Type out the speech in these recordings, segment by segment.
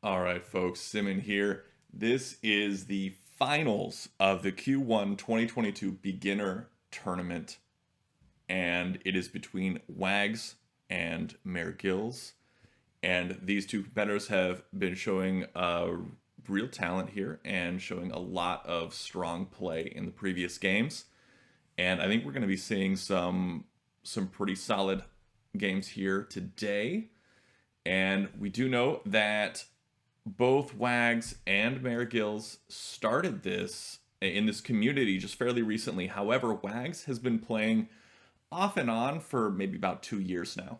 All right, folks, Simon here. This is the finals of the Q1 2022 beginner tournament, and it is between Wags and MehrGills. And these two competitors have been showing real talent here and showing a lot of strong play in the previous games. And I think we're going to be seeing some pretty solid games here today. And we do know that both Wags and MehrGills started this in this community just fairly recently. However, Wags has been playing off and on for maybe about 2 years now.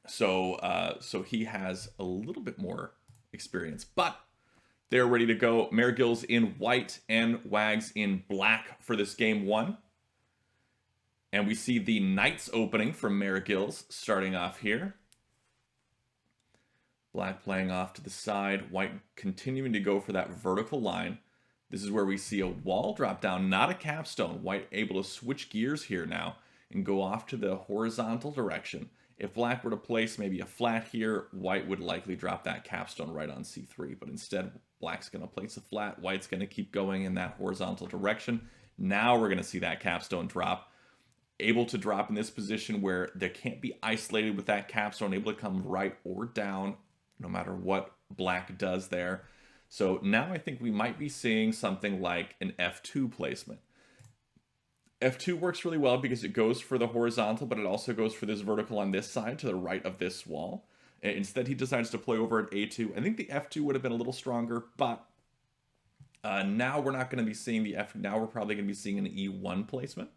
So he has a little bit more experience, but they're ready to go. MehrGills in white and Wags in black for this game one. And we see the Knights opening from MehrGills starting off here. Black playing off to the side, white continuing to go for that vertical line. This is where we see a wall drop down, not a capstone. White able to switch gears here now and go off to the horizontal direction. If black were to place maybe a flat here, white would likely drop that capstone right on C3. But instead, black's going to place a flat. White's going to keep going in that horizontal direction. Now we're going to see that capstone drop. Able to drop in this position where they can't be isolated with that capstone, able to come right or down no matter what black does there. So now I think we might be seeing something like an F2 placement. F2 works really well because it goes for the horizontal, but it also goes for this vertical on this side to the right of this wall. Instead, he decides to play over at A2. I think the F2 would have been a little stronger, but now we're not going to be seeing the F. Now we're probably going to be seeing an E1 placement.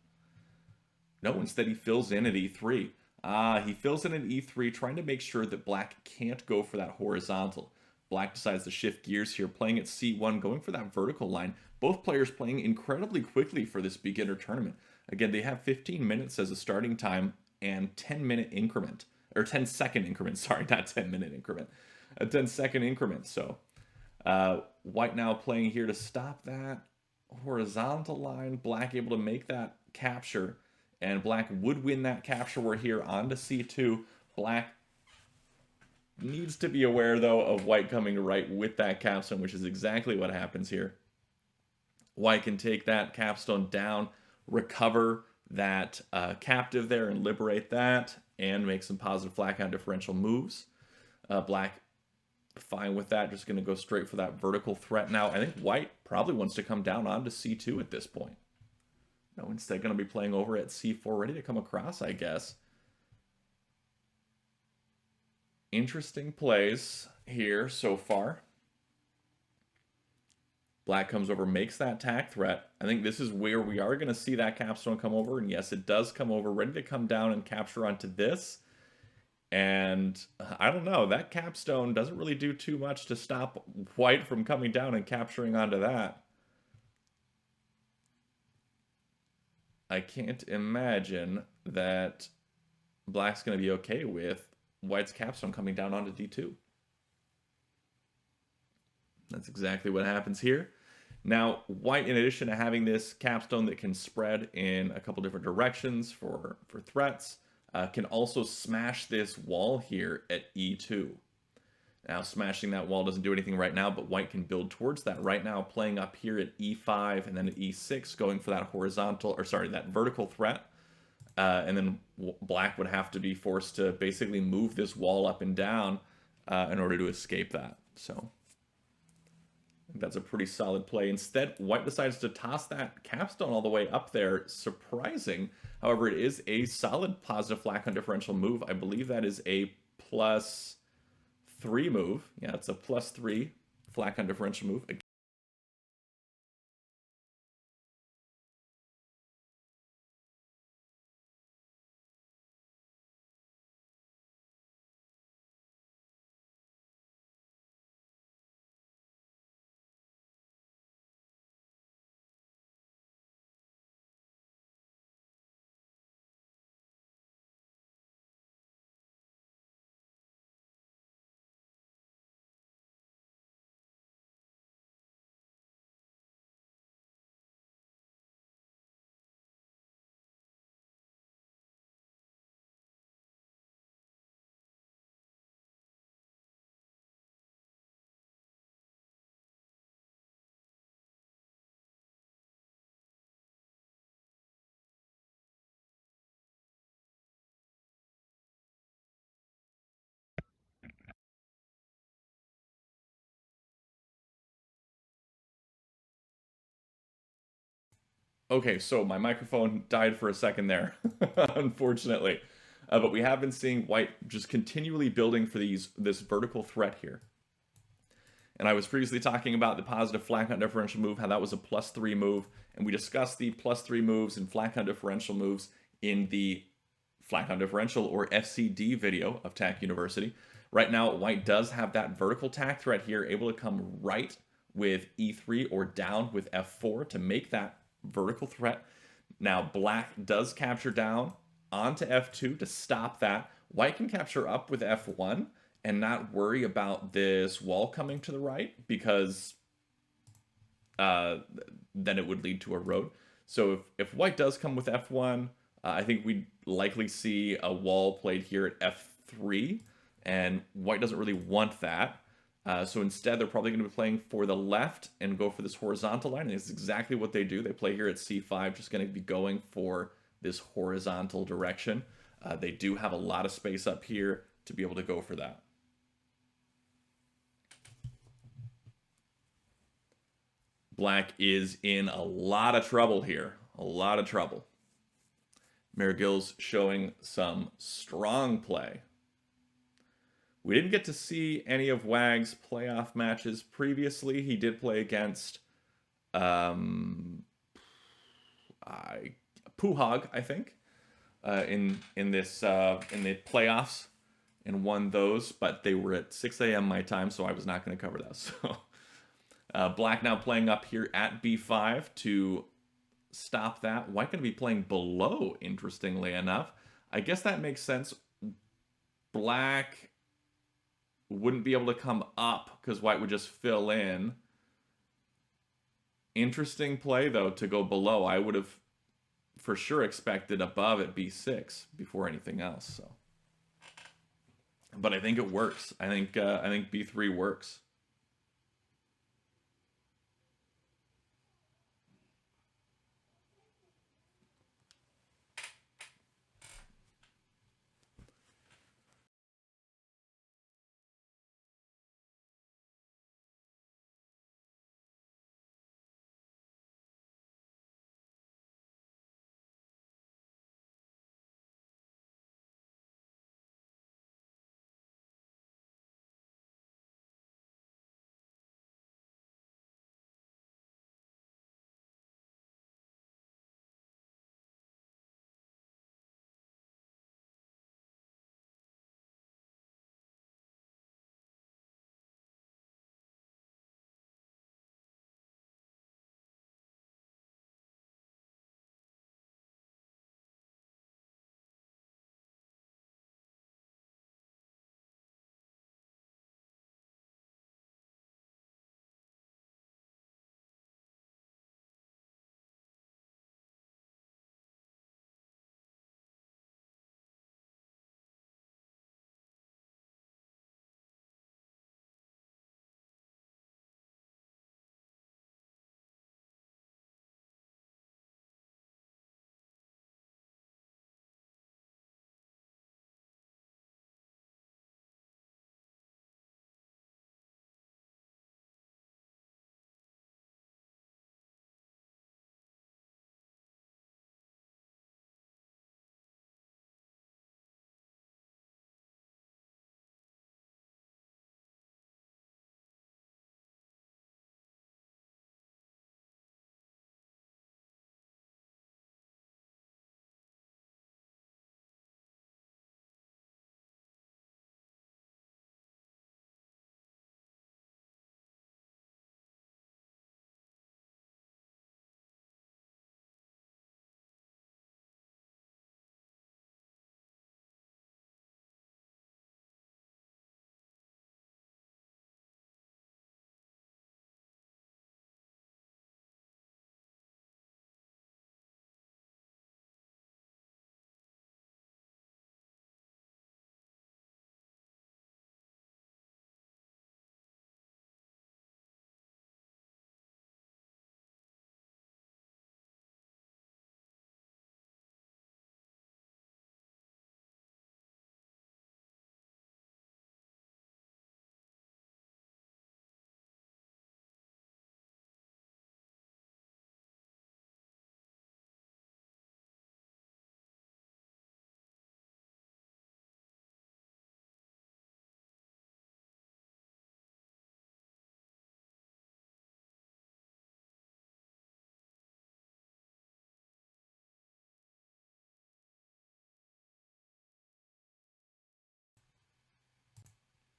No, instead he fills in at E3. He fills in at E3, trying to make sure that black can't go for that horizontal. Black decides to shift gears here, playing at C1, going for that vertical line. Both players playing incredibly quickly for this beginner tournament. Again, they have 15 minutes as a starting time and 10-minute increment. Or 10-second increment, sorry, not 10-minute increment. A 10-second increment. So, white now playing here to stop that horizontal line. Black able to make that capture. And black would win that capture. We're here on to C2. Black needs to be aware, though, of white coming to right with that capstone, which is exactly what happens here. White can take that capstone down, recover that captive there and liberate that, and make some positive flat count differential moves. Black fine with that, just going to go straight for that vertical threat now. I think white probably wants to come down onto C2 at this point. No, instead going to be playing over at C4, ready to come across, I guess. Interesting plays here so far. Black comes over, makes that tack threat. I think this is where we are going to see that capstone come over. And yes, it does come over, ready to come down and capture onto this. And I don't know, that capstone doesn't really do too much to stop white from coming down and capturing onto that. I can't imagine that black's going to be okay with white's capstone coming down onto D2. That's exactly what happens here. Now, white, in addition to having this capstone that can spread in a couple different directions for threats, can also smash this wall here at E2. Now, smashing that wall doesn't do anything right now, but white can build towards that right now, playing up here at E5 and then at E6, going for that horizontal, or sorry, that vertical threat. And then black would have to be forced to basically move this wall up and down in order to escape that. So I think that's a pretty solid play. Instead, white decides to toss that capstone all the way up there. Surprising. However, it is a solid positive flat count differential move. I believe that is a +3 move. Yeah, it's a +3 flat count differential move. Okay, so my microphone died for a second there, unfortunately. But we have been seeing white just continually building for this vertical threat here. And I was previously talking about the positive flat count differential move, how that was a +3 move, and we discussed the +3 moves and flat count differential moves in the flat count differential or FCD video of TAC University. Right now, white does have that vertical tack threat here, able to come right with E3 or down with F4 to make that vertical threat. Now, black does capture down onto F2 to stop that. White can capture up with F1 and not worry about this wall coming to the right because uh, then it would lead to a road. So if white does come with F1, I think we'd likely see a wall played here at F3, and white doesn't really want that. So instead, they're probably going to be playing for the left and go for this horizontal line, and it's exactly what they do. They play here at C5, just going to be going for this horizontal direction. They do have a lot of space up here to be able to go for that. Black is in a lot of trouble here. A lot of trouble. MehrGills showing some strong play. We didn't get to see any of Wags' playoff matches previously. He did play against Puhog, I think, in the playoffs, and won those. But they were at 6 a.m. my time, so I was not going to cover those. So black now playing up here at B5 to stop that. White going to be playing below, interestingly enough. I guess that makes sense. Black wouldn't be able to come up because white would just fill in. Interesting play, though, to go below. I would have for sure expected above at B6 before anything else. So, but I think it works. I think B3 works.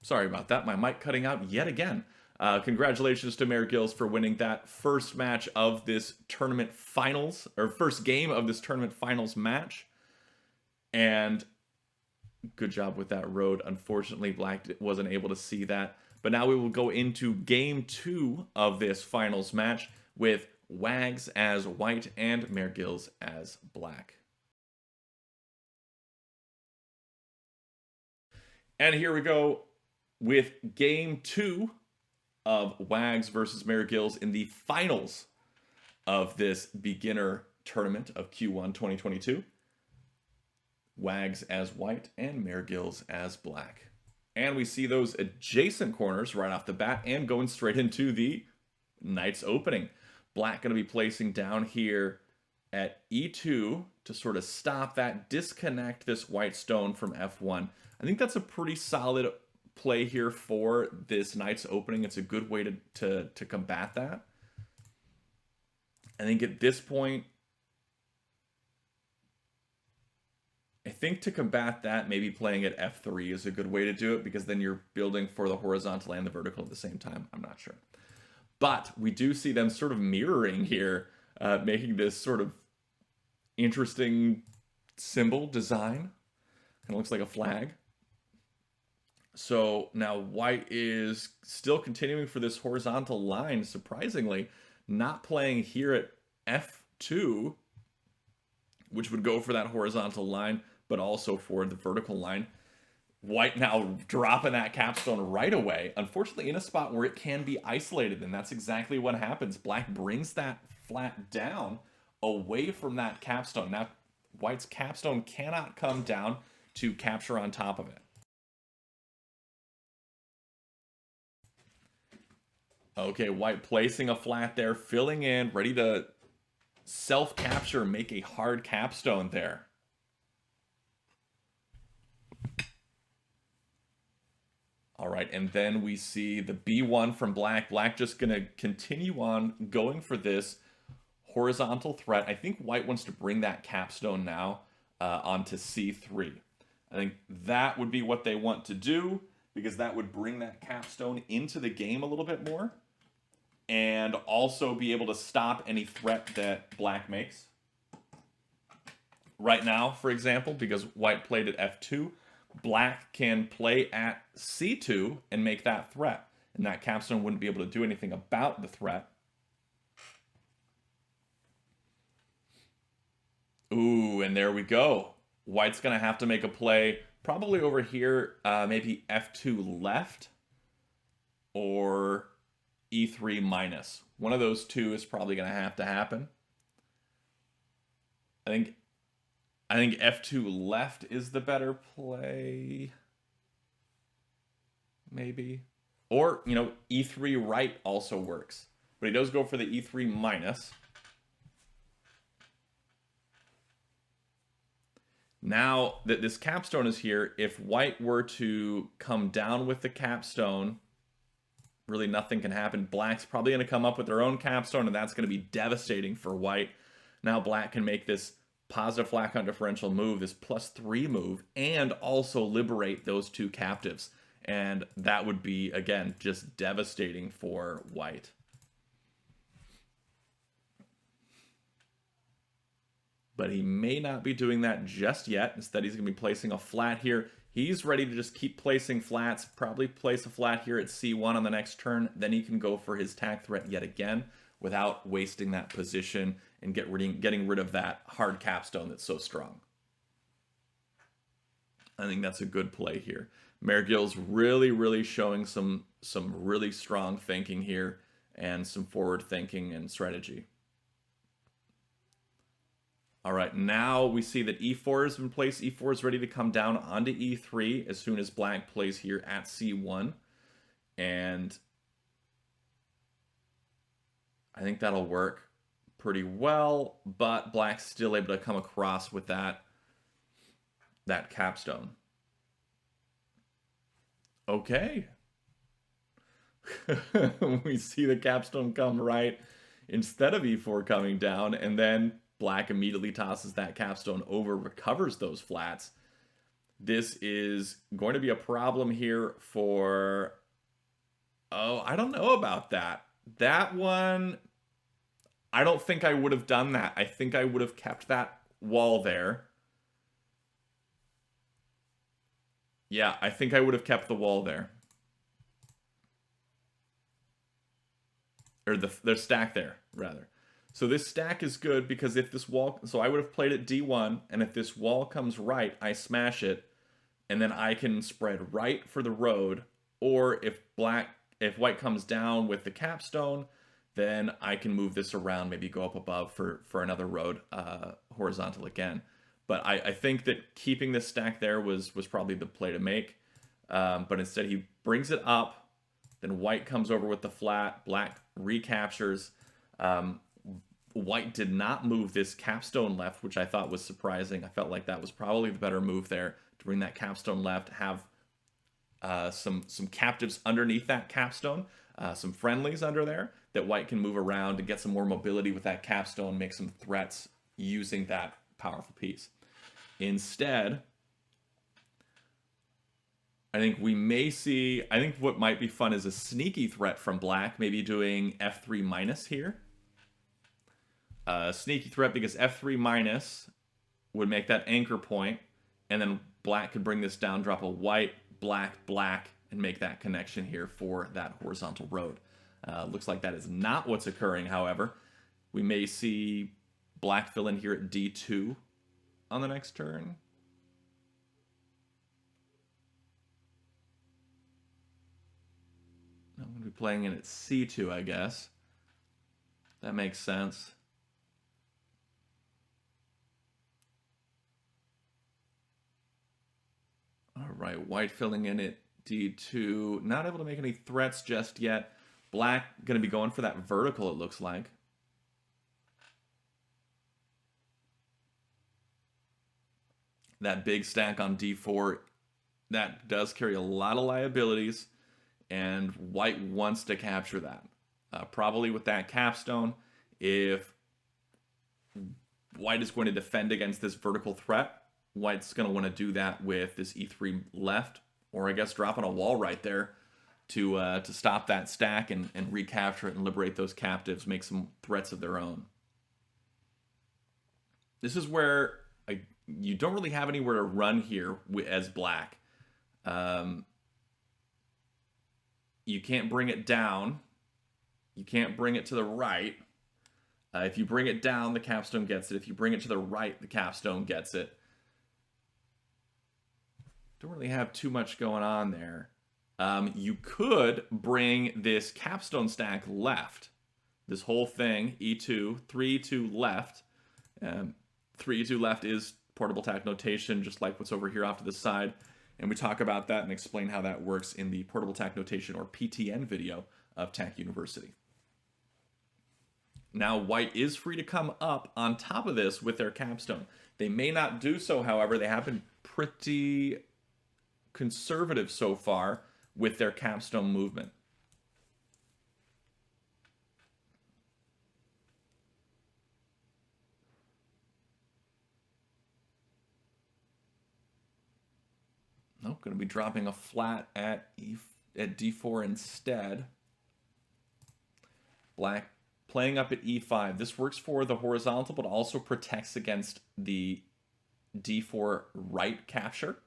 Sorry about that. My mic cutting out yet again. Congratulations to MehrGills for winning that first match of this tournament finals, or first game of this tournament finals match. And good job with that road. Unfortunately, Black wasn't able to see that. But now we will go into game 2 of this finals match with Wags as white and MehrGills as black. And here we go with game 2 of Wags versus MehrGills in the finals of this beginner tournament of Q1 2022. Wags as white and MehrGills as black. And we see those adjacent corners right off the bat and going straight into the night's opening. Black going to be placing down here at E2 to sort of stop that, disconnect this white stone from F1. I think that's a pretty solid play here for this night's opening. It's a good way to combat that. I think at this point, I think to combat that, maybe playing at F3 is a good way to do it, because then you're building for the horizontal and the vertical at the same time. I'm not sure. But we do see them sort of mirroring here, making this sort of interesting symbol design. Kind of looks like a flag. So now white is still continuing for this horizontal line, surprisingly, not playing here at F2, which would go for that horizontal line, but also for the vertical line. White now dropping that capstone right away, unfortunately in a spot where it can be isolated, and that's exactly what happens. Black brings that flat down away from that capstone. Now white's capstone cannot come down to capture on top of it. Okay, white placing a flat there, filling in, ready to self-capture, make a hard capstone there. All right, and then we see the B1 from black. Black just going to continue on going for this horizontal threat. I think white wants to bring that capstone now onto C3. I think that would be what they want to do, because that would bring that capstone into the game a little bit more, and also be able to stop any threat that black makes. Right now, for example, because white played at F2, black can play at C2 and make that threat, and that capstone wouldn't be able to do anything about the threat. Ooh, and there we go. White's going to have to make a play probably over here, maybe F2 left or E3 minus. One of those two is probably going to happen. I think F2 left is the better play. Maybe. Or, you know, E3 right also works. But he does go for the E3 minus. Now that this capstone is here, if white were to come down with the capstone, really nothing can happen. Black's probably going to come up with their own capstone, and that's going to be devastating for white. Now black can make this positive flat count differential move, this +3 move, and also liberate those two captives. And that would be, again, just devastating for white. But he may not be doing that just yet. Instead, he's going to be placing a flat here. He's ready to just keep placing flats, probably place a flat here at C1 on the next turn. Then he can go for his tag threat yet again without wasting that position and getting rid of that hard capstone that's so strong. I think that's a good play here. MehrGills really showing some really strong thinking here and some forward thinking and strategy. All right, now we see that E4 has been placed. E4 is ready to come down onto E3 as soon as black plays here at C1. And I think that'll work pretty well, but black's still able to come across with that capstone. Okay. We see the capstone come right instead of E4 coming down, and then black immediately tosses that capstone over, recovers those flats. This is going to be a problem here for... Oh, I don't know about that. That one, I don't think I would have done that. I think I would have kept that wall there. Yeah, I think I would have kept the wall there. Or the stack there, rather. So this stack is good because if this wall... So I would have played it D1, and if this wall comes right, I smash it, and then I can spread right for the road, or if white comes down with the capstone, then I can move this around, maybe go up above for another road horizontal again. But I think that keeping this stack there was probably the play to make. But instead he brings it up, then white comes over with the flat, black recaptures. White did not move this capstone left, which I thought was surprising. I felt like that was probably the better move there, to bring that capstone left, have some captives underneath that capstone, some friendlies under there that white can move around to get some more mobility with that capstone, make some threats using that powerful piece. Instead, I think we may see... I think what might be fun is a sneaky threat from black, maybe doing F3 minus here. Sneaky threat because F3 minus would make that anchor point, and then black could bring this down, drop a white, black, black, and make that connection here for that horizontal road. Looks like that is not what's occurring, however. We may see black fill in here at D2 on the next turn. I'm going to be playing in at C2, I guess. That makes sense. All right, white filling in at D2. Not able to make any threats just yet. Black going to be going for that vertical, it looks like. That big stack on D4, that does carry a lot of liabilities, and white wants to capture that. Probably with that capstone, if white is going to defend against this vertical threat, white's going to want to do that with this E3 left, or I guess dropping a wall right there to stop that stack and recapture it and liberate those captives, make some threats of their own. This is where you don't really have anywhere to run here as black. You can't bring it down. You can't bring it to the right. If you bring it down, the capstone gets it. If you bring it to the right, the capstone gets it. Don't really have too much going on there. You could bring this capstone stack left. This whole thing, E2, 3-2 left. 3-2 left is portable tack notation, just like what's over here off to the side. And we talk about that and explain how that works in the portable tack notation, or PTN video of Tack University. Now white is free to come up on top of this with their capstone. They may not do so, however. They have been pretty conservative so far with their capstone movement. Nope, going to be dropping a flat at D4 instead. Black playing up at E5. This works for the horizontal, but also protects against the D4 right capture.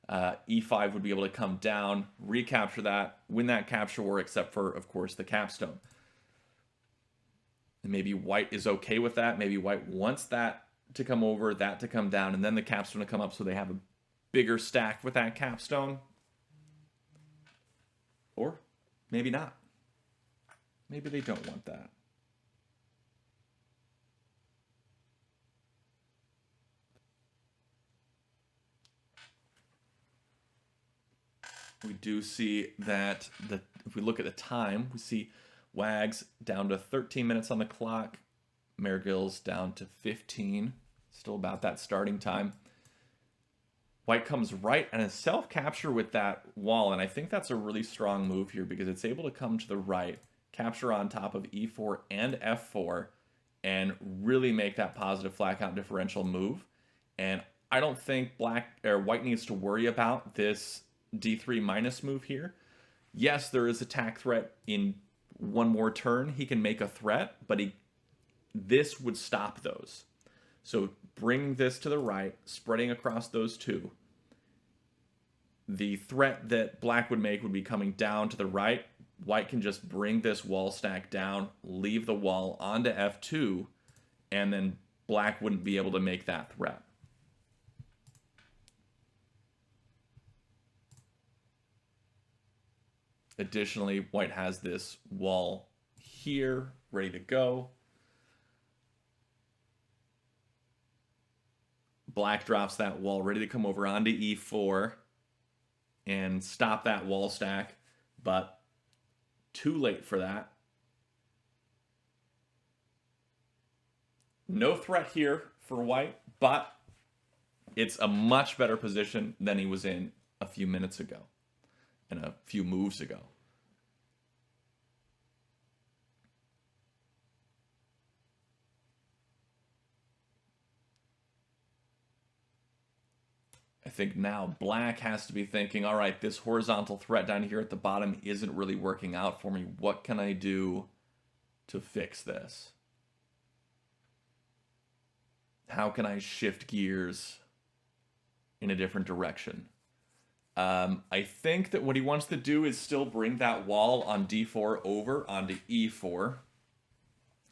E5 would be able to come down, recapture that, win that capture war, except for, of course, the capstone. And maybe white is okay with that. Maybe white wants that to come over, that to come down, and then the capstone to come up so they have a bigger stack with that capstone. Or maybe not. Maybe they don't want that. We do see that if we look at the time, we see Wags down to 13 minutes on the clock, MehrGills down to 15, still about that starting time. White comes right and a self-capture with that wall, and I think that's a really strong move here because it's able to come to the right, capture on top of E4 and F4, and really make that positive flat count differential move. And I don't think black or white needs to worry about this d3 minus move here. Yes, there is attack threat in one more turn. He can make a threat, but this would stop those. So bringing this to the right, spreading across those two. The threat that black would make would be coming down to the right. White can just bring this wall stack down, leave the wall onto f2, and then black wouldn't be able to make that threat. Additionally, white has this wall here ready to go. Black drops that wall ready to come over onto e4 and stop that wall stack, but too late for that. No threat here for white, but it's a much better position than he was in a few minutes ago and a few moves ago. I think now black has to be thinking, all right, this horizontal threat down here at the bottom isn't really working out for me. What can I do to fix this? How can I shift gears in a different direction? I think that what he wants to do is still bring that wall on d4 over onto e4.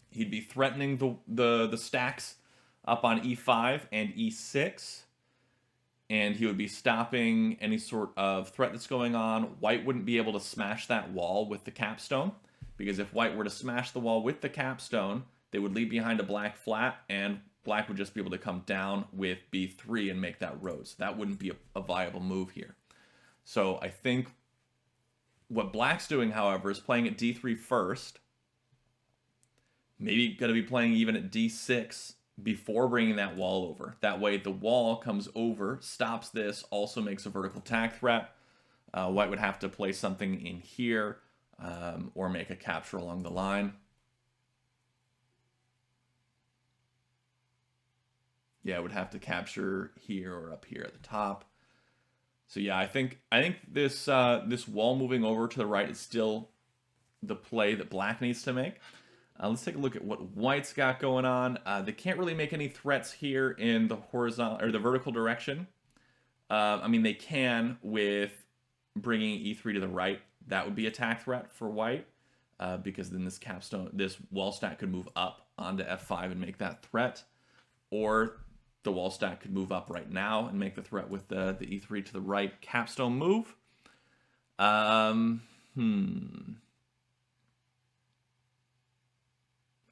He'd be threatening the stacks up on e5 and e6. And he would be stopping any sort of threat that's going on. White wouldn't be able to smash that wall with the capstone, because if white were to smash the wall with the capstone, they would leave behind a black flat, and black would just be able to come down with b3 and make that rose. That wouldn't be a viable move here. So I think what black's doing, however, is playing at d3 first. Maybe going to be playing even at d6 before bringing that wall over. That way the wall comes over, stops this, also makes a vertical attack threat. White would have to play something in here or make a capture along the line. Yeah, would have to capture here or up here at the top. So yeah, I think this this wall moving over to the right is still the play that black needs to make. Let's take a look at what white's got going on. They can't really make any threats here in the horizontal or the vertical direction. I mean, they can with bringing e3 to the right. That would be attack threat for white because then this capstone, this wall stack could move up onto f5 and make that threat, or the wall stack could move up right now and make the threat with the e3 to the right capstone move. I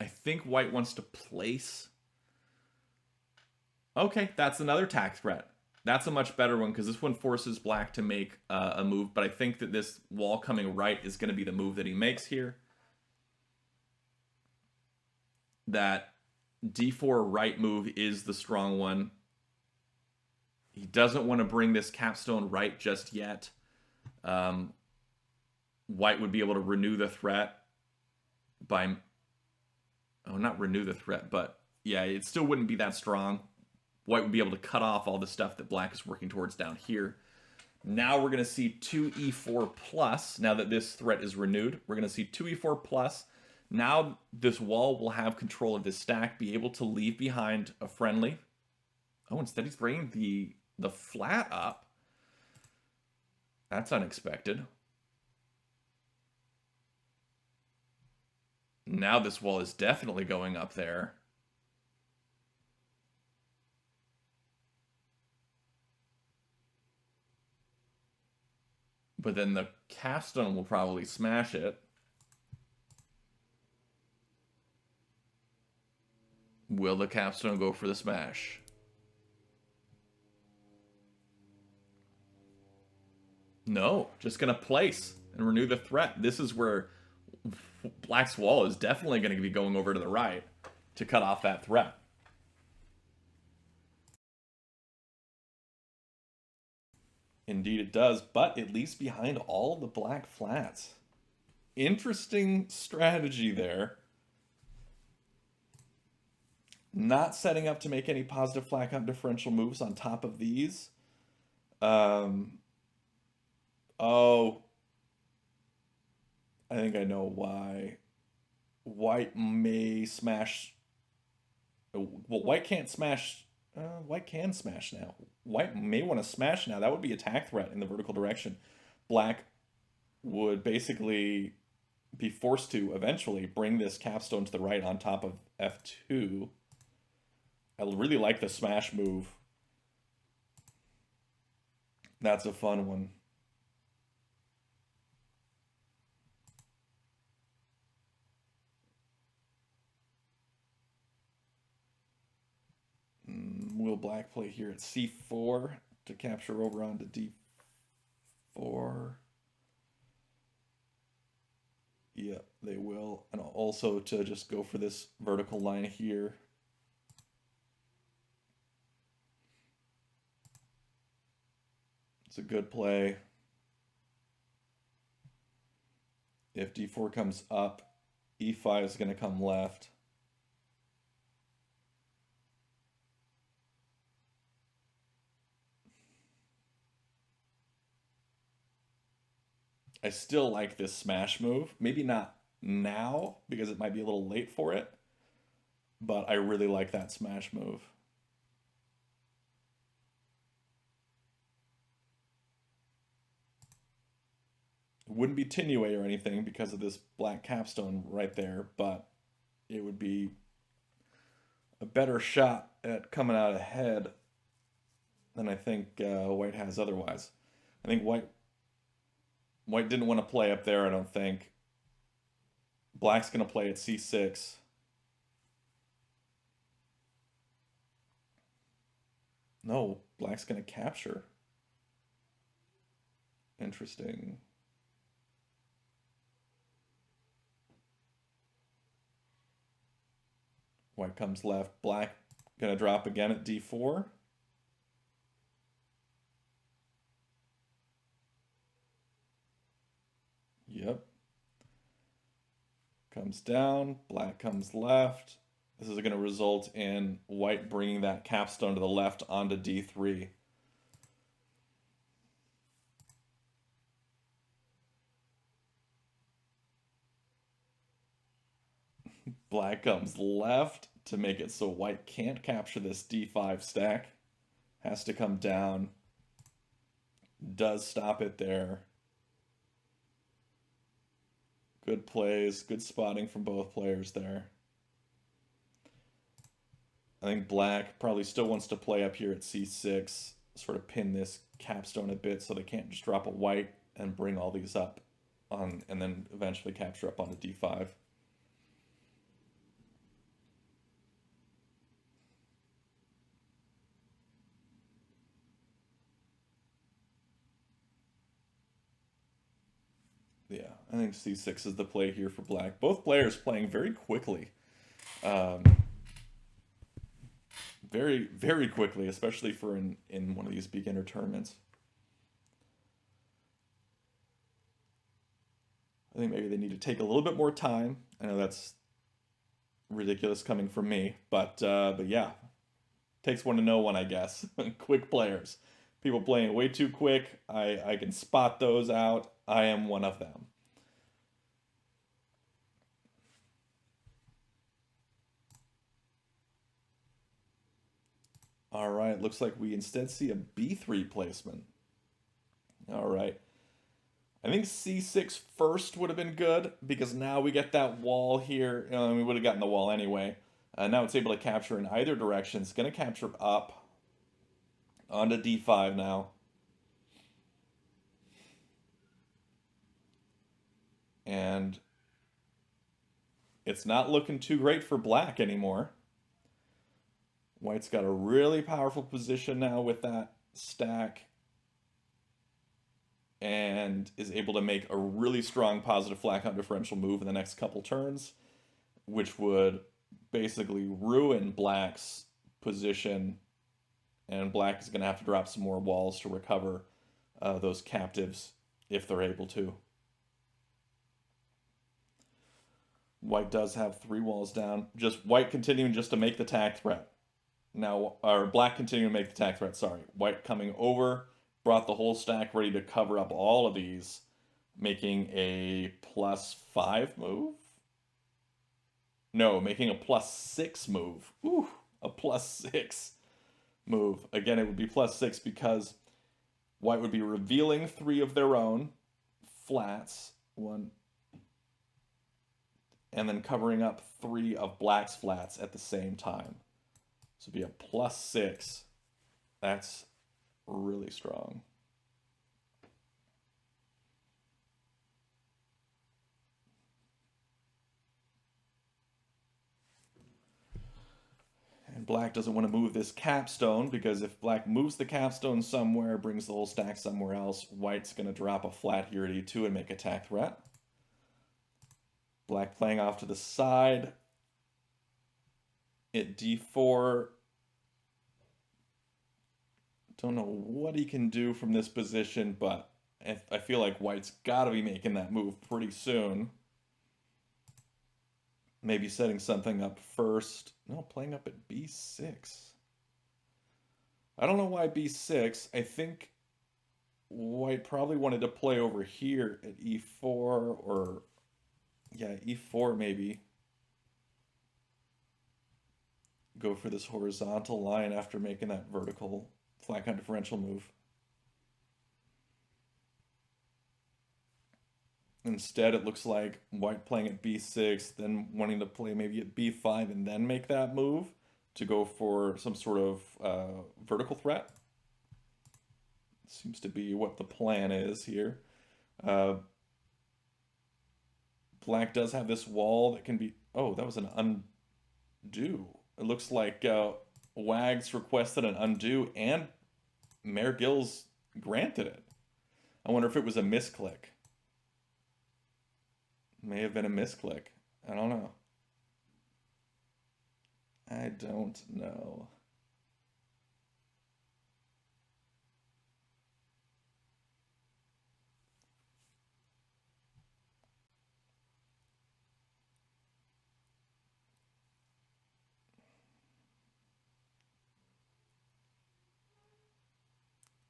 think white wants to place. Okay, that's another attack threat. That's a much better one because this one forces black to make a move, but I think that this wall coming right is going to be the move that he makes here. That d4 right move is the strong one. He doesn't want to bring this capstone right just yet. White would be able to renew the threat by... Oh, not renew the threat, but yeah, it still wouldn't be that strong. White would be able to cut off all the stuff that black is working towards down here. Now we're going to see 2e4 plus. Now that this threat is renewed, we're going to see 2e4 plus. Now this wall will have control of this stack, be able to leave behind a friendly. Oh, instead he's bringing the flat up. That's unexpected. Now this wall is definitely going up there. But then the capstone will probably smash it. Will the capstone go for the smash? No, just going to place and renew the threat. This is where black's wall is definitely going to be going over to the right to cut off that threat. Indeed it does, but it leaves behind all the black flats. Interesting strategy there. Not setting up to make any positive flat count differential moves on top of these. Um, oh, I think I know why. White may smash. Well, white can't smash. White can smash now. White may want to smash now. That would be attack threat in the vertical direction. Black would basically be forced to eventually bring this capstone to the right on top of F2. I really like the smash move. That's a fun one. Will black play here at C4 to capture over onto D4? Yep, they will. And also to just go for this vertical line here. It's a good play. If D4 comes up, E5 is going to come left. I still like this smash move. Maybe not now because it might be a little late for it, but I really like that smash move. It wouldn't be Tinue or anything because of this black capstone right there, but it would be a better shot at coming out ahead than I think white has otherwise. I think white didn't want to play up there, I don't think. Black's going to play at C6. No, black's going to capture. Interesting. White comes left. Black going to drop again at D4. Yep. Comes down. Black comes left. This is going to result in white bringing that capstone to the left onto D3. Black comes left to make it so white can't capture this D5 stack. Has to come down. Does stop it there. Good plays, good spotting from both players there. I think black probably still wants to play up here at C6, sort of pin this capstone a bit so they can't just drop a white and bring all these up on, and then eventually capture up onto D5. Yeah, I think C6 is the play here for black. Both players playing very quickly. Very, very quickly, especially for in one of these beginner tournaments. I think maybe they need to take a little bit more time. I know that's ridiculous coming from me, but yeah, takes one to know one, I guess. Quick players, people playing way too quick. I can spot those out. I am one of them. All right, looks like we instead see a B3 placement. All right. I think C6 first would have been good because now we get that wall here. We would have gotten the wall anyway. Now it's able to capture in either direction. It's going to capture up onto D5 now. And it's not looking too great for black anymore. White's got a really powerful position now with that stack and is able to make a really strong positive flat count differential move in the next couple turns, which would basically ruin black's position, and black is going to have to drop some more walls to recover those captives if they're able to. White does have 3 walls down. Just white continuing just to make the tag threat. Now, or black continuing to make the tag threat, sorry. White coming over, brought the whole stack ready to cover up all of these, making a +5 move? No, making a +6 move. Ooh, a +6 move. Again, it would be +6 because white would be revealing 3 of their own flats, one, and then covering up 3 of black's flats at the same time. So it'd be a +6. That's really strong. And black doesn't want to move this capstone because if black moves the capstone somewhere, brings the whole stack somewhere else, white's going to drop a flat here at E2 and make a attack threat. Black playing off to the side. At D4. Don't know what he can do from this position, but I feel like white's got to be making that move pretty soon. Maybe setting something up first. No, playing up at B6. I don't know why B6. I think white probably wanted to play over here at E4 or, yeah, E4 maybe. Go for this horizontal line after making that vertical flat count differential move. Instead, it looks like white playing at B6, then wanting to play maybe at B5 and then make that move to go for some sort of vertical threat. Seems to be what the plan is here. Black does have this wall that can be... Oh, that was an undo. It looks like Wags requested an undo and MehrGills granted it. I wonder if it was a misclick. May have been a misclick. I don't know. I don't know.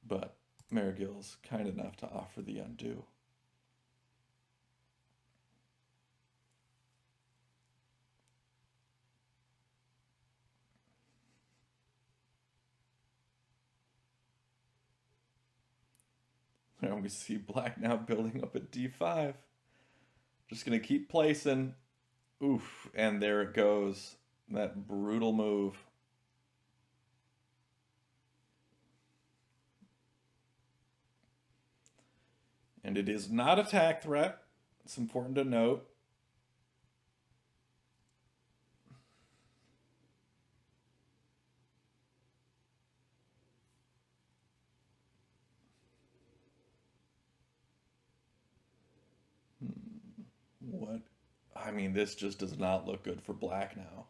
But MehrGills kind enough to offer the undo. And we see black now building up at D5. Just gonna keep placing. Oof, and there it goes. That brutal move. And it is not a attack threat. It's important to note. What? I mean, this just does not look good for black now.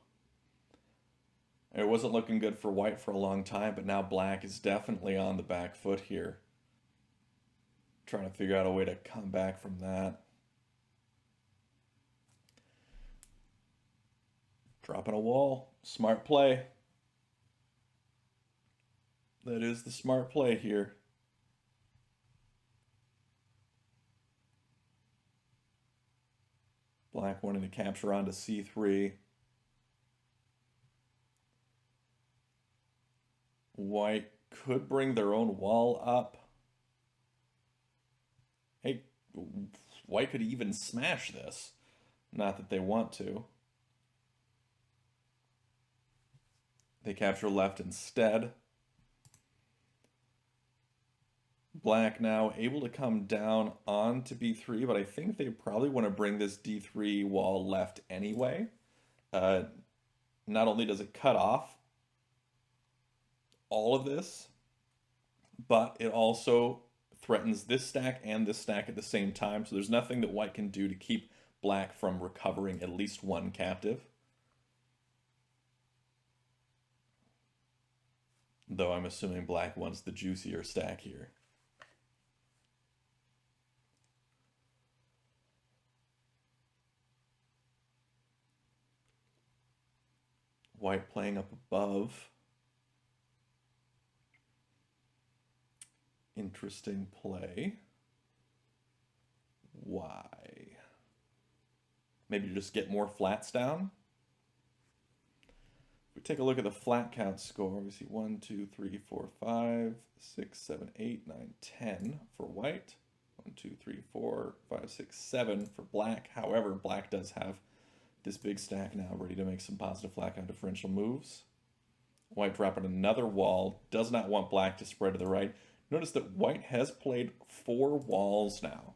It wasn't looking good for white for a long time, but now black is definitely on the back foot here. Trying to figure out a way to come back from that. Dropping a wall. Smart play. That is the smart play here. Black wanting to capture onto C3. White could bring their own wall up. Hey, white could even smash this. Not that they want to. They capture left instead. Black now able to come down onto B3, but I think they probably want to bring this D3 wall left anyway. Not only does it cut off all of this, but it also threatens this stack and this stack at the same time. So there's nothing that white can do to keep black from recovering at least one captive. Though I'm assuming black wants the juicier stack here. White playing up above. Interesting play. Why? Maybe just get more flats down? If we take a look at the flat count score, we see 1, 2, 3, 4, 5, 6, 7, 8, 9, 10 for white. 1, 2, 3, 4, 5, 6, 7 for black. However, black does have this big stack now ready to make some positive flat count differential moves. White dropping another wall. Does not want black to spread to the right. Notice that white has played 4 walls now.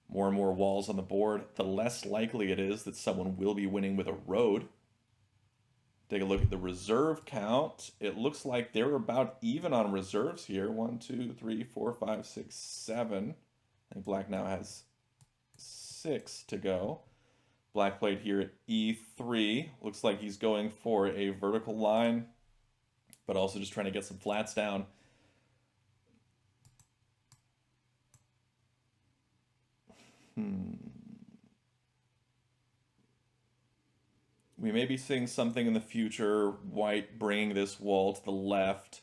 More and more walls on the board, the less likely it is that someone will be winning with a road. Take a look at the reserve count. It looks like they're about even on reserves here. 1, 2, 3, 4, 5, 6, 7. I think black now has 6 to go. Black played here at E3. Looks like he's going for a vertical line, but also just trying to get some flats down. We may be seeing something in the future. White bringing this wall to the left,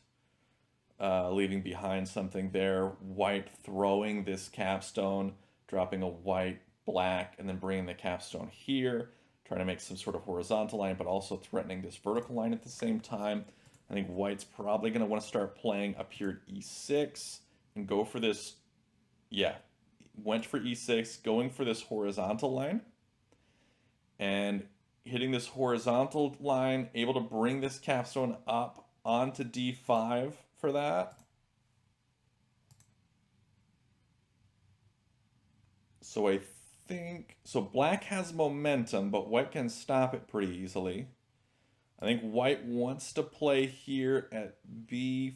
leaving behind something there. White throwing this capstone, dropping a white, black, and then bringing the capstone here, trying to make some sort of horizontal line, but also threatening this vertical line at the same time. I think white's probably going to want to start playing up here at E6 and go for this. Yeah, went for E6, going for this horizontal line. And hitting this horizontal line, able to bring this capstone up onto D5 for that. So I think, so black has momentum, but white can stop it pretty easily. I think white wants to play here at B5.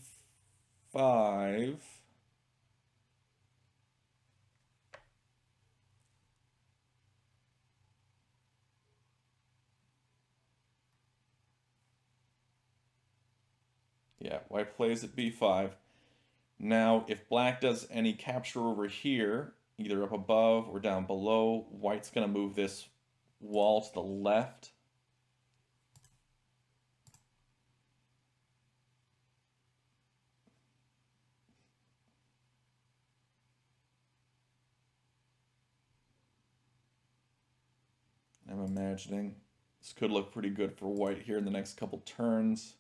Yeah, white plays at B5. Now, if black does any capture over here, either up above or down below, white's going to move this wall to the left. I'm imagining this could look pretty good for white here in the next couple turns.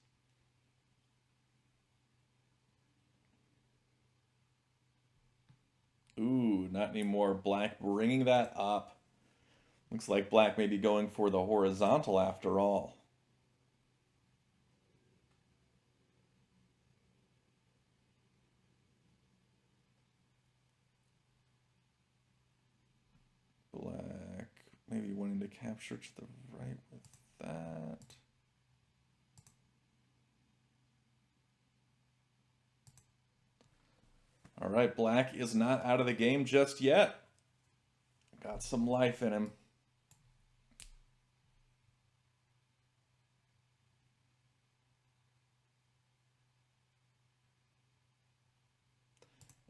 Ooh, not anymore. Black bringing that up. Looks like black may be going for the horizontal after all. Black maybe wanting to capture to the right with that. All right, black is not out of the game just yet. Got some life in him.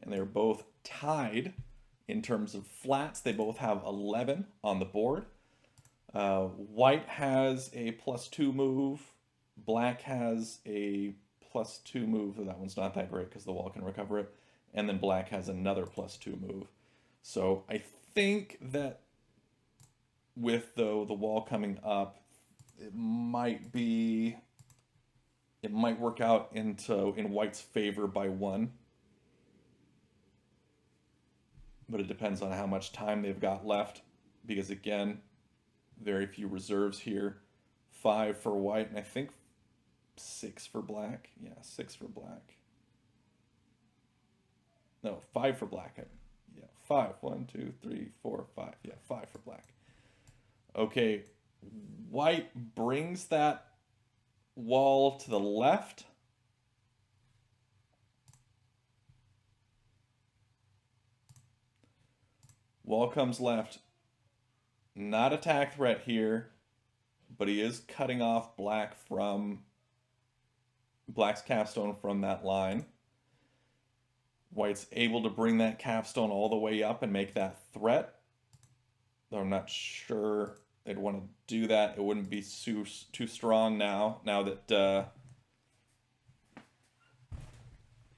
And they're both tied in terms of flats. They both have 11 on the board. White has a +2 move. Black has a +2 move. That one's not that great because the wall can recover it. And then black has another +2 move. So I think that with the wall coming up, it might work out in white's favor by 1. But it depends on how much time they've got left, because again, very few reserves here. 5 for white, and I think 6 for black. Yeah, 6 for black. No, 5 for black. Yeah, 5. 1, 2, 3, 4, 5. Yeah, 5 for black. Okay, white brings that wall to the left. Wall comes left. Not attack threat here, but he is cutting off black from black's capstone from that line. White's able to bring that capstone all the way up and make that threat. Though I'm not sure They'd want to do that. It wouldn't be too strong now that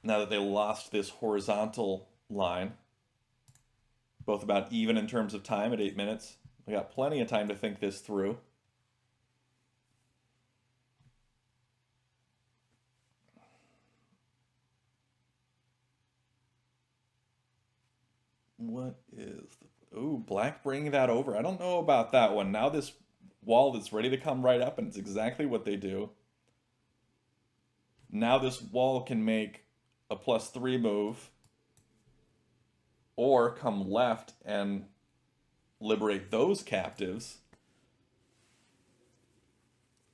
they lost this horizontal line. Both about even in terms of time at 8 minutes. We got plenty of time to think this through. What is the... Ooh, black bringing that over. I don't know about that one. Now this wall is ready to come right up, and it's exactly what they do. Now this wall can make a +3 move, or come left and liberate those captives.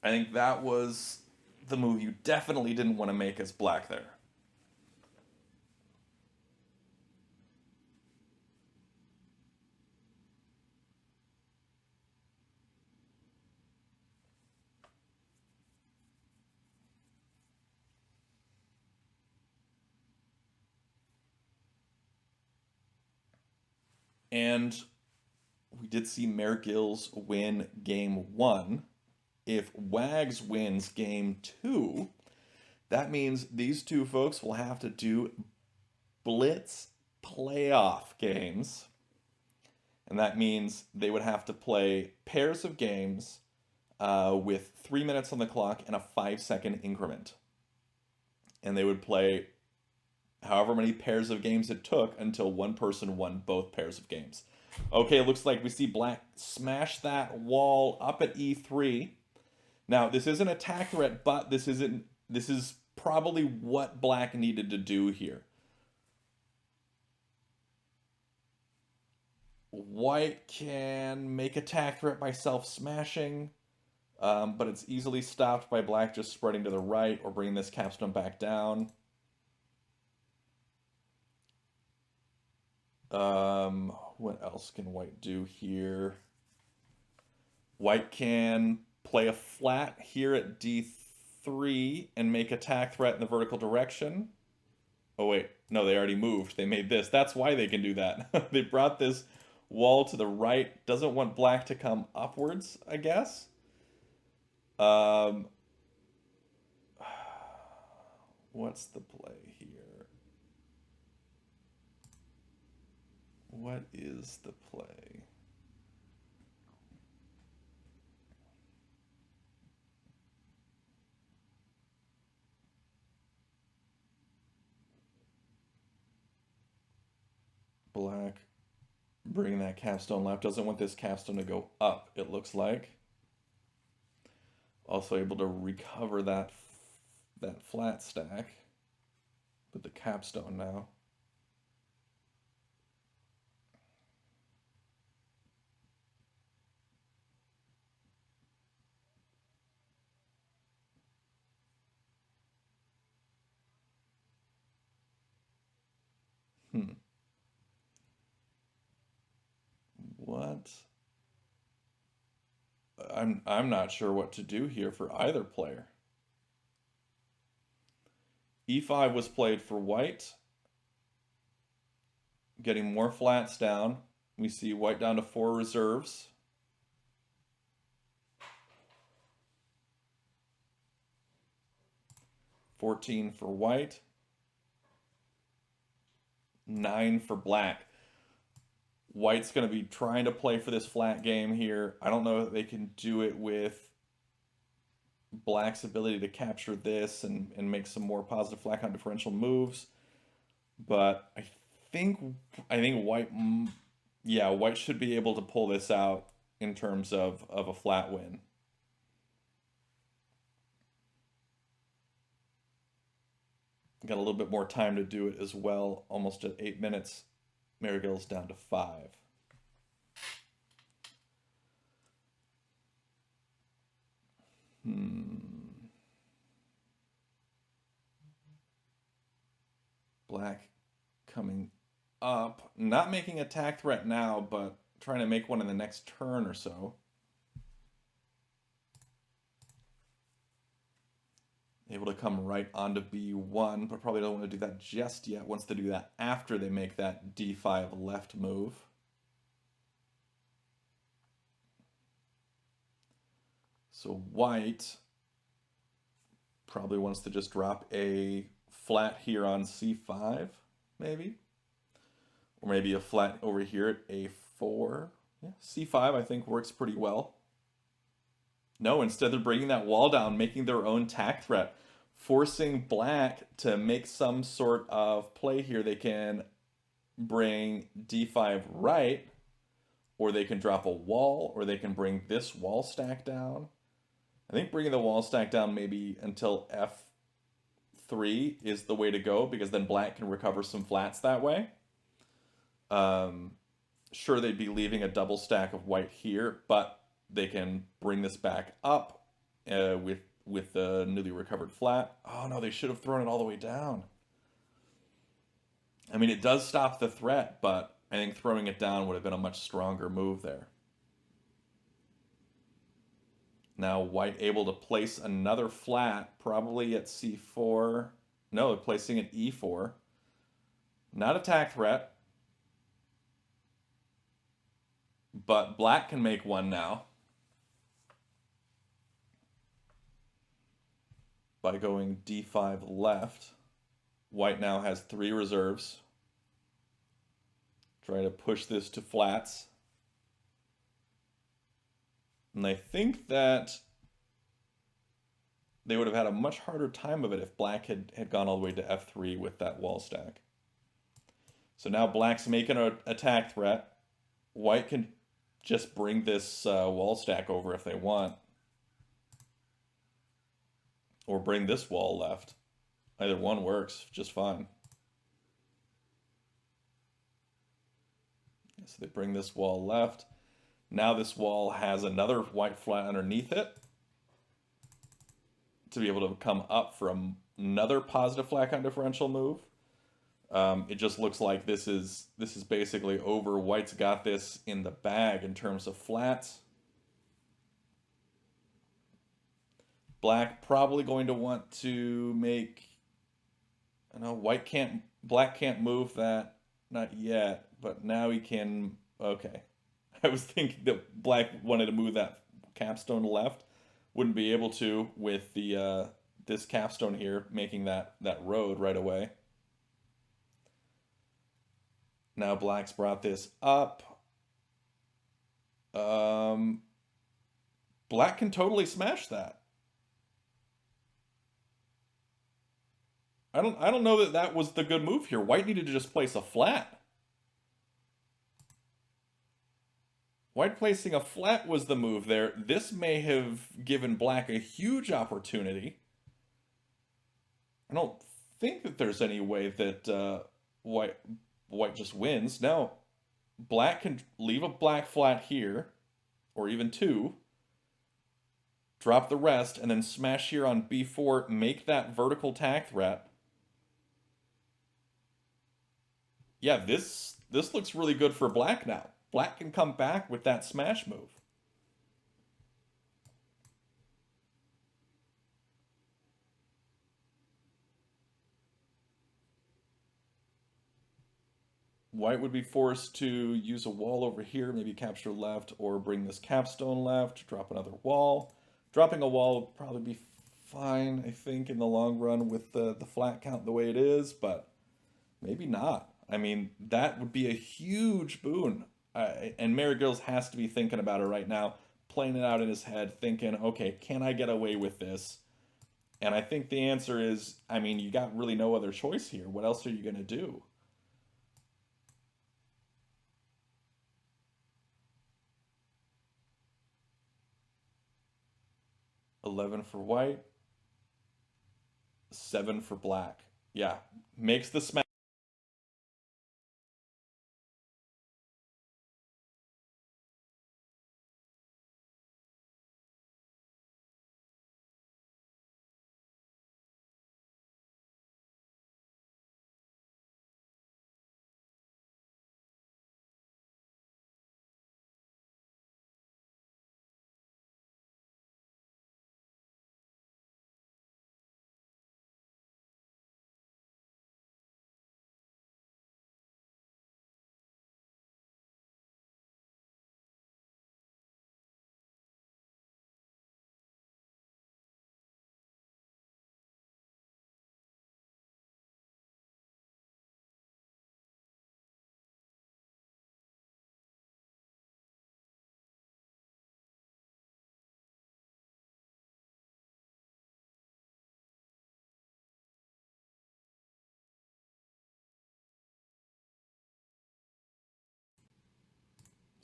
I think that was the move you definitely didn't want to make as black there. And we did see MehrGills win game 1. If Wags wins game 2, that means these two folks will have to do blitz playoff games. And that means they would have to play pairs of games with 3 minutes on the clock and a 5-second increment. And they would play however many pairs of games it took until one person won both pairs of games. Okay, looks like we see black smash that wall up at E3. Now, this isn't attack threat, but this is probably what black needed to do here. White can make attack threat by self-smashing, but it's easily stopped by black just spreading to the right or bringing this capstone back down. What else can white do here? White can play a flat here at D3 and make attack threat in the vertical direction. Oh wait, no, they already moved. They made this. That's why they can do that. They brought this wall to the right. Doesn't want black to come upwards, I guess. What's the play here? What is the play? Black bringing that capstone left. Doesn't want this capstone to go up, it looks like. Also able to recover that flat stack with the capstone now. What? I'm not sure what to do here for either player. E5 was played for white, getting more flats down. We see white down to 4 reserves. $14 for white, 9 for black. White's going to be trying to play for this flat game here. I don't know if they can do it with black's ability to capture this and make some more positive flat count differential moves. But I think white, yeah, white should be able to pull this out in terms of a flat win. Got a little bit more time to do it as well, almost at 8 minutes. MehrGills down to 5. Black coming up, not making attack threat now, but trying to make one in the next turn or so. Able to come right onto B1, but probably don't want to do that just yet. Wants to do that after they make that D5 left move. So white probably wants to just drop a flat here on c5, maybe. Or maybe a flat over here at a4. Yeah, c5 I think works pretty well. No, instead they're bringing that wall down, making their own attack threat, forcing black to make some sort of play here. They can bring d5 right, or they can drop a wall, or they can bring this wall stack down. I think bringing the wall stack down maybe until f3 is the way to go, because then black can recover some flats that way. Sure, they'd be leaving a double stack of white here, but they can bring this back up with the newly recovered flat. Oh no, they should have thrown it all the way down. I mean, it does stop the threat, but I think throwing it down would have been a much stronger move there. Now white able to place another flat, probably at c4. No, they're placing at e4. Not attack threat, but black can make one now by going d5 left. White now has 3 reserves. Try to push this to flats. And I think that they would have had a much harder time of it if black had gone all the way to f3 with that wall stack. So now black's making an attack threat. White can just bring this wall stack over if they want. Or bring this wall left. Either one works just fine. So they bring this wall left. Now this wall has another white flat underneath it to be able to come up for another positive flat count differential move. It just looks like this is basically over. White's got this in the bag in terms of flats. Black probably going to want to make, I know black can't move that, not yet, but now he can. Okay. I was thinking that black wanted to move that capstone left, wouldn't be able to with the this capstone here making that road right away. Now black's brought this up. Black can totally smash that. I don't know that that was the good move here. White needed to just place a flat. White placing a flat was the move there. This may have given black a huge opportunity. I don't think that there's any way that white just wins. No, black can leave a black flat here, or even 2, drop the rest, and then smash here on b4, make that vertical attack threat. Yeah, this looks really good for black now. Black can come back with that smash move. White would be forced to use a wall over here, maybe capture left, or bring this capstone left, drop another wall. Dropping a wall would probably be fine, I think, in the long run with the flat count the way it is, but maybe not. I mean, that would be a huge boon. And MehrGills has to be thinking about it right now, playing it out in his head, thinking, okay, can I get away with this? And I think the answer is, I mean, you got really no other choice here. What else are you going to do? $11 for white, 7 for black. Yeah, makes the smash.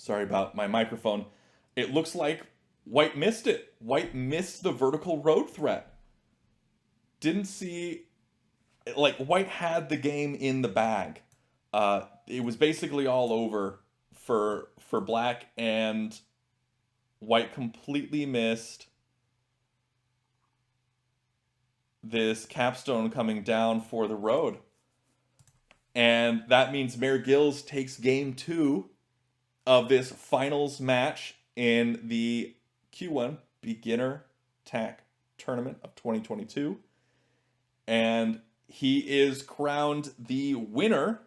Sorry about my microphone. It looks like White missed it. White missed the vertical road threat. Didn't see, like, White had the game in the bag. It was basically all over for Black, and White completely missed this capstone coming down for the road. And that means MehrGills takes game 2 of this finals match in the Q1 Beginner Tack Tournament of 2022. And he is crowned the winner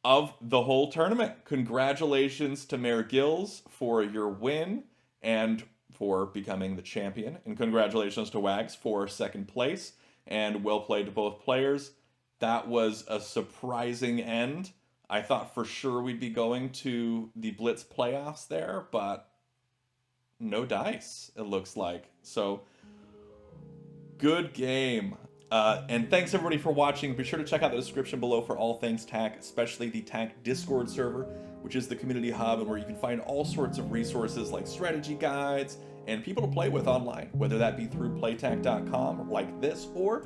of the whole tournament. Congratulations to MehrGills for your win and for becoming the champion. And congratulations to Wags for second place. And well played to both players. That was a surprising end. I thought for sure we'd be going to the Blitz playoffs there, but no dice, it looks like. So, good game. And thanks everybody for watching. Be sure to check out the description below for all things TAC, especially the TAC Discord server, which is the community hub and where you can find all sorts of resources like strategy guides and people to play with online, whether that be through playtac.com like this or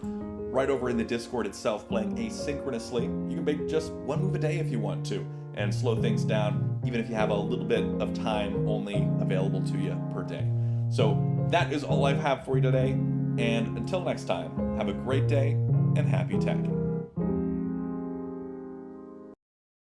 right over in the Discord itself playing asynchronously. You can make just one move a day if you want to and slow things down, even if you have a little bit of time only available to you per day. So that is all I have for you today. And until next time, have a great day and happy tacking.